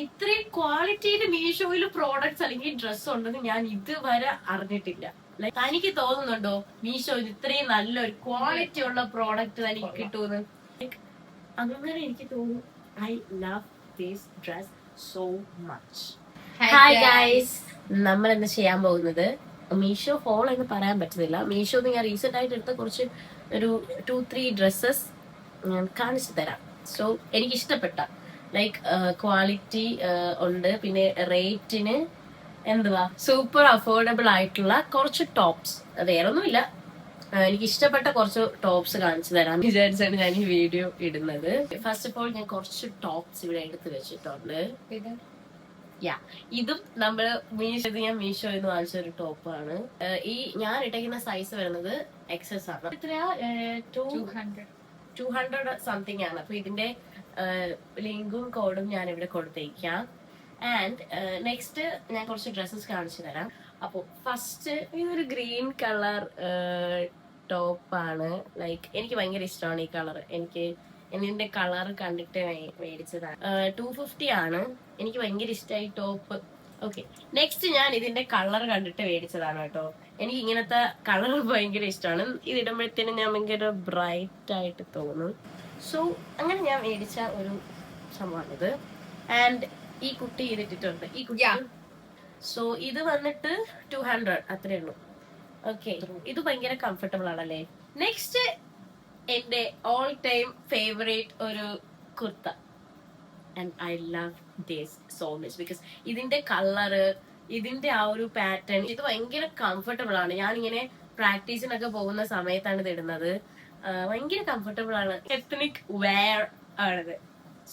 ഇത്രയും ക്വാളിറ്റിയിൽ മീഷോയിൽ പ്രോഡക്ട്സ് അല്ലെങ്കിൽ ഡ്രസ്സ് ഉണ്ടെന്ന് ഞാൻ ഇതുവരെ അറിഞ്ഞിട്ടില്ല. തനിക്ക് തോന്നുന്നുണ്ടോ മീഷോയിൽ ഇത്രയും നല്ലൊരു ക്വാളിറ്റി ഉള്ള പ്രോഡക്റ്റ് തനിക്ക് കിട്ടുമെന്ന്? അങ്ങനെ എനിക്ക് തോന്നുന്നു. I love this dress so much. Hi guys, നമ്മൾ ഇന്ന് ചെയ്യാൻ പോകുന്നത് മീഷോ ഹോൾ എന്ന് പറയാൻ പറ്റുന്നില്ല. മീഷോ ഞാൻ റീസെന്റ് ആയിട്ട് എടുത്ത കുറച്ച് ഒരു 2-3 ഡ്രസ്സസ് ഞാൻ കാണിച്ചു തരാം. സോ എനിക്ക് ഇഷ്ടപ്പെട്ട ലൈക്ക് ക്വാളിറ്റി ഉണ്ട്, പിന്നെ റേറ്റിന് എന്തുവാ സൂപ്പർ അഫോർഡബിൾ ആയിട്ടുള്ള കുറച്ച് ടോപ്സ്. വേറൊന്നുമില്ല, എനിക്ക് ഇഷ്ടപ്പെട്ട കുറച്ച് ടോപ്സ് കാണിച്ചു തരാം വിചാരിച്ചാണ് ഞാൻ ഈ വീഡിയോ ഇടുന്നത്. ഫസ്റ്റ് ഓഫ് ഓൾ ഞാൻ കുറച്ച് ടോപ്സ് ഇവിടെ എടുത്ത് വെച്ചിട്ടുണ്ട്. ഇതും നമ്മള് ഞാൻ മീഷോ എന്ന് വാങ്ങിച്ച ഒരു ടോപ്പാണ്. ഈ ഞാൻ ഇട്ടേക്കുന്ന സൈസ് വരുന്നത് XS ആണ്. എത്രയാ? 200 സംതിങ് ആണ്. അപ്പൊ ഇതിന്റെ ലിങ്കും കോഡും ഞാൻ ഇവിടെ കൊടുത്തേക്കാം. ആൻഡ് നെക്സ്റ്റ് ഞാൻ കുറച്ച് ഡ്രസ്സസ് കാണിച്ചു തരാം. അപ്പൊ ഫസ്റ്റ് ഇതൊരു ഗ്രീൻ കളർ ടോപ്പാണ്. ലൈക്ക് എനിക്ക് ഭയങ്കര ഇഷ്ടമാണ് ഈ കളർ. എനിക്ക് ഇതിന്റെ കളർ കണ്ടിട്ട് മേടിച്ചതാണ്. 250 ആണ്. എനിക്ക് ഭയങ്കര ഇഷ്ടമായി ടോപ്പ്. ഓക്കെ, നെക്സ്റ്റ് ഞാൻ ഇതിന്റെ കളർ കണ്ടിട്ട് മേടിച്ചതാണ് കേട്ടോ. എനിക്ക് ഇങ്ങനത്തെ കളർ ഭയങ്കര ഇഷ്ടമാണ്. ഇത് ഇടുമ്പോഴത്തേനും ഞാൻ ഭയങ്കര ബ്രൈറ്റ് ആയിട്ട് തോന്നും. സോ അങ്ങനെ ഞാൻ മേടിച്ച ഒരു സംഭവമാണിത്. ആൻഡ് ഈ കുട്ടി ഇതിട്ടിട്ടുണ്ട്. ഈ കുട്ടി സോ ഇത് വന്നിട്ട് 200 അത്രേ ഉള്ളൂ. ഓക്കെ, ഇത് ഭയങ്കര കംഫർട്ടബിൾ ആണല്ലേ. നെക്സ്റ്റ് എന്റെ ഓൾ ടൈം ഫേവറേറ്റ് ഒരു kurta. And I love this so much because ഇതിന്റെ കളറ്, ഇതിന്റെ ആ ഒരു പാറ്റേൺ, ഇത് ഭയങ്കര കംഫർട്ടബിൾ ആണ്. ഞാനിങ്ങനെ പ്രാക്ടീസിനൊക്കെ പോകുന്ന സമയത്താണ് ഇത് ഇടുന്നത്. ഭയങ്കര കംഫർട്ടബിൾ ആണ്. എത്നിക് വെയർ ആണിത്.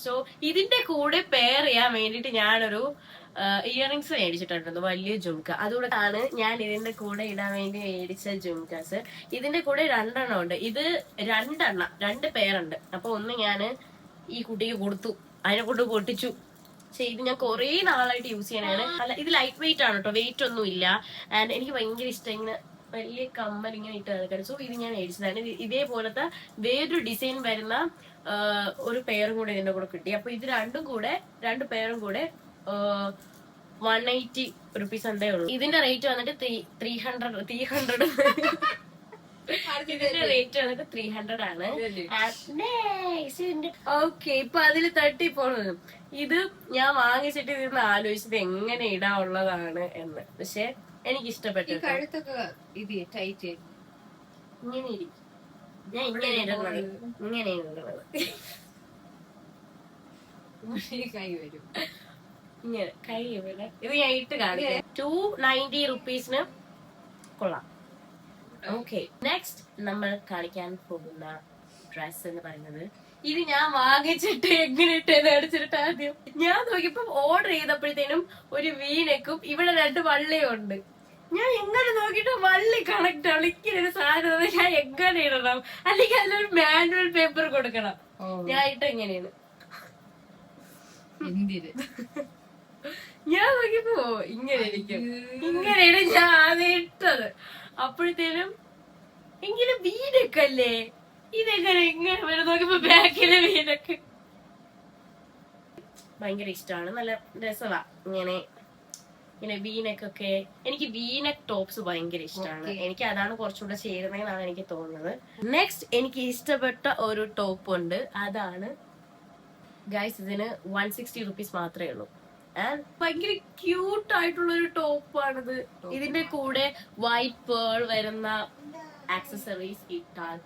സോ ഇതിന്റെ കൂടെ പെയർ ചെയ്യാൻ വേണ്ടിട്ട് ഞാനൊരു ഇയറിങ്സ് മേടിച്ചിട്ടുണ്ടായിരുന്നു, വലിയ ജുംക്ക. അതുകൂടെ ആണ് ഞാൻ ഇതിന്റെ കൂടെ ഇടാൻ വേണ്ടി മേടിച്ച ജുംക്കാസ്. ഇതിന്റെ കൂടെ 2 എണ്ണം ഉണ്ട്. ഇത് 2 പേരുണ്ട്. അപ്പൊ ഒന്ന് ഞാന് ഈ കുട്ടിക്ക് കൊടുത്തു, അതിനെ കൊണ്ട് പൊട്ടിച്ചു. പക്ഷെ ഇത് ഞാൻ കുറെ നാളായിട്ട് യൂസ് ചെയ്യാനാണ്. അല്ല, ഇത് ലൈറ്റ് വെയിറ്റ് ആണ് കേട്ടോ, വെയിറ്റ് ഒന്നും ഇല്ല. ആൻഡ് എനിക്ക് ഭയങ്കര ഇഷ്ടം ഇങ്ങനെ വലിയ കമ്മൽ ഇങ്ങനെ ഇട്ട് നടക്കാൻ. സോ ഇത് ഞാൻ മേടിച്ചതാണ്. ഇതേപോലത്തെ വേറൊരു ഡിസൈൻ വരുന്ന ഒരു പെയറും കൂടെ ഇതിന്റെ കൂടെ കിട്ടി. അപ്പൊ ഇത് 2 പേരും കൂടെ 180 റുപ്പീസ് എന്തേ ഉള്ളൂ. ഇതിന്റെ റേറ്റ് വന്നിട്ട് 300 ഇതിന്റെ റേറ്റ് വന്നിട്ട് 300 ആണ്. ഓക്കെ, ഇപ്പൊ അതില് തട്ടിപ്പോണത്. ഇത് ഞാൻ വാങ്ങിച്ചിട്ട് ഇതിന്ന് ആലോചിച്ചത് എങ്ങനെ ഇടാനുള്ളതാണ് എന്ന്. പക്ഷെ എനിക്ക് ഇഷ്ടപ്പെട്ടു. ഇങ്ങനെ ഇരിക്കും. ഞാൻ ഇങ്ങനെ ഇടുന്നത്, ഇങ്ങനെ ഇടുന്നത്, ഇങ്ങനെ കൈ ഇവിടെ. ഇത് ഞാൻ ഇട്ട് കാണിക്കാം. 290 റുപ്പീസിന് കൊള്ളാം. ഓക്കെ, നെക്സ്റ്റ് നമ്മൾ കാണിക്കാൻ പോകുന്ന ഡ്രസ് എന്ന് പറയുന്നത്, ഇത് ഞാൻ വാങ്ങിച്ചിട്ട് എങ്ങനെ ഇട്ടേന്ന് അടിച്ചിട്ട് ആദ്യം ഞാൻ നോക്കിയപ്പോ ഓർഡർ ചെയ്തപ്പോഴത്തേനും ഒരു വീനക്കും ഇവിടെ 2 വള്ളിയും ഉണ്ട്. ഞാൻ എങ്ങനെ നോക്കിട്ട് വള്ളി കണക്ട് ആണ്. ഇങ്ങനെ ഒരു സാധനം ഞാൻ എങ്ങനെ ഇടണം? അല്ലെങ്കിൽ അതിലൊരു മാനുവൽ പേപ്പർ കൊടുക്കണം. ഞാൻ ഇട്ട എങ്ങനെയാണ്? ഞാൻ നോക്കിയപ്പോ ഇങ്ങനെ ഇരിക്കും. ഇങ്ങനെയാണ് ഞാൻ ആദ്യം ഇട്ടത്. അപ്പോഴത്തേനും എങ്ങനെ വീനൊക്കെ അല്ലേ, ഇതെങ്ങനെ ഇങ്ങനെ വരും? നോക്കിയപ്പോ ബാക്കിലെ വീനൊക്കെ. ഭയങ്കര ഇഷ്ടമാണ്, നല്ല രസമാ. ഇങ്ങനെ വീനക്കൊക്കെ. എനിക്ക് വീനക്ക് ടോപ്സ് ഭയങ്കര ഇഷ്ടമാണ്. എനിക്ക് അതാണ് കുറച്ചുകൂടെ ചേരുന്നതെന്നാണ് എനിക്ക് തോന്നുന്നത്. നെക്സ്റ്റ് എനിക്ക് ഇഷ്ടപ്പെട്ട ഒരു ടോപ്പ് ഉണ്ട്. അതാണ് ഗൈസ്, ഇതിന് 160 റുപ്പീസ് മാത്രമേ ഉള്ളൂ. ആൻഡ് ഭയങ്കര ക്യൂട്ട് ആയിട്ടുള്ള ഒരു ടോപ്പാണിത്. ഇതിന്റെ കൂടെ വൈറ്റ് പേൾ വരുന്ന ആക്സസറീസ് ഇട്ടാൽ.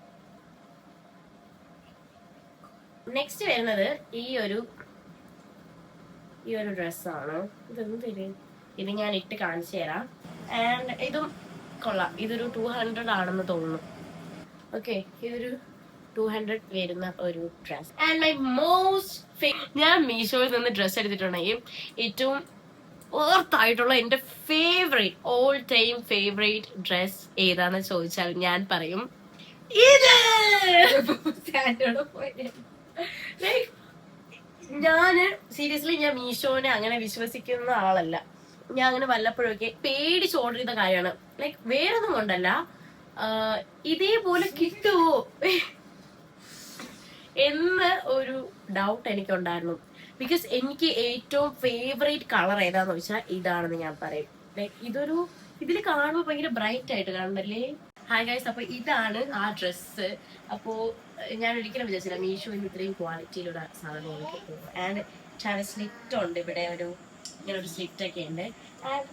നെക്സ്റ്റ് വരുന്നത് ഈ ഒരു ഡ്രസ്സാണ്. ഇതൊന്നും തരും. ഇത് ഞാൻ ഇട്ട് കാണിച്ചു തരാം. ആൻഡ് ഇതും കൊള്ളാം. ഇതൊരു 200 ആണെന്ന് തോന്നുന്നു. ഓക്കെ, ഇതൊരു 200 വരുന്ന ഒരു ഡ്രസ്. ആൻഡ് മൈ മോസ്റ്റ് ഞാൻ മീഷോയിൽ നിന്ന് ഡ്രസ് എടുത്തിട്ടുണ്ടെങ്കിൽ ഏറ്റവും വർത്തായിട്ടുള്ള എന്റെ favourite all time favourite dress ഏതാന്ന് ചോദിച്ചാൽ ഞാൻ പറയും ഇത്. ഞാന് സീരിയസ്ലി ഞാൻ മീഷോനെ അങ്ങനെ വിശ്വസിക്കുന്ന ആളല്ല. ഞാൻ അങ്ങനെ വല്ലപ്പോഴൊക്കെ പേടിച്ച് ഓർഡർ ചെയ്ത കാര്യമാണ്. ലൈക്ക് വേറൊന്നും കൊണ്ടല്ല, ഇതേപോലെ കിട്ടുമോ എന്ന് ഒരു ഡൗട്ട് എനിക്കുണ്ടായിരുന്നു. ബിക്കോസ് എനിക്ക് ഏറ്റവും ഫേവറേറ്റ് കളർ ഏതാന്ന് വെച്ചാൽ ഇതാണെന്ന് ഞാൻ പറയും. ലൈക്ക് ഇതിൽ കാണുമ്പോൾ ഭയങ്കര ബ്രൈറ്റ് ആയിട്ട് കാണണ്ടല്ലേ. ഹായ് ഗൈസ്, അപ്പൊ ഇതാണ് ആ ഡ്രസ്സ്. അപ്പോ ഞാൻ ഒരിക്കലും വിചാരിച്ചില്ല മീഷോയിൽ ഇത്രയും ക്വാളിറ്റിയിലുള്ള സാധനം കിട്ടും. ആൻഡ് ചാന സ്ലിറ്റ് ഉണ്ട് ഇവിടെ, ഇങ്ങനെ ഒരു സ്ലിറ്റ് ഒക്കെ ഉണ്ട്. ആൻഡ്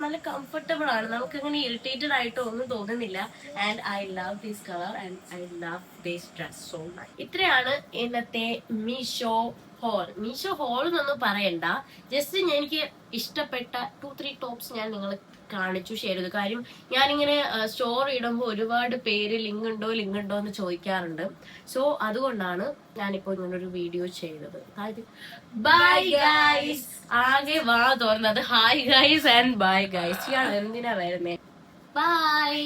നല്ല കംഫർട്ടബിൾ ആണ്, നമുക്ക് അങ്ങനെ ഇറിറ്റേറ്റഡ് ആയിട്ടോ ഒന്നും തോന്നുന്നില്ല. And I love this colour and I love this dress so much. ഇത്രയാണ് ഇന്നത്തെ മീഷോ ഹോൾ എന്നൊന്നും പറയണ്ട, ജസ്റ്റ് എനിക്ക് ഇഷ്ടപ്പെട്ട 2-3 ടോപ്സ് ഞാൻ നിങ്ങൾ കാണിച്ചു ഷെയർ ചെയ്തു. കാര്യം ഞാനിങ്ങനെ സ്റ്റോറി ഇടുമ്പോൾ ഒരുപാട് പേര് ലിങ്ക് ഉണ്ടോ എന്ന് ചോദിക്കാറുണ്ട്. സോ അതുകൊണ്ടാണ് ഞാനിപ്പോ ഇങ്ങനൊരു വീഡിയോ ചെയ്തത്. Bye guys. ആകെ വാ തുറന്നത് hi guys and bye guys. ഇയാൾ എന്തിനാ വരുന്നേ? ബൈ.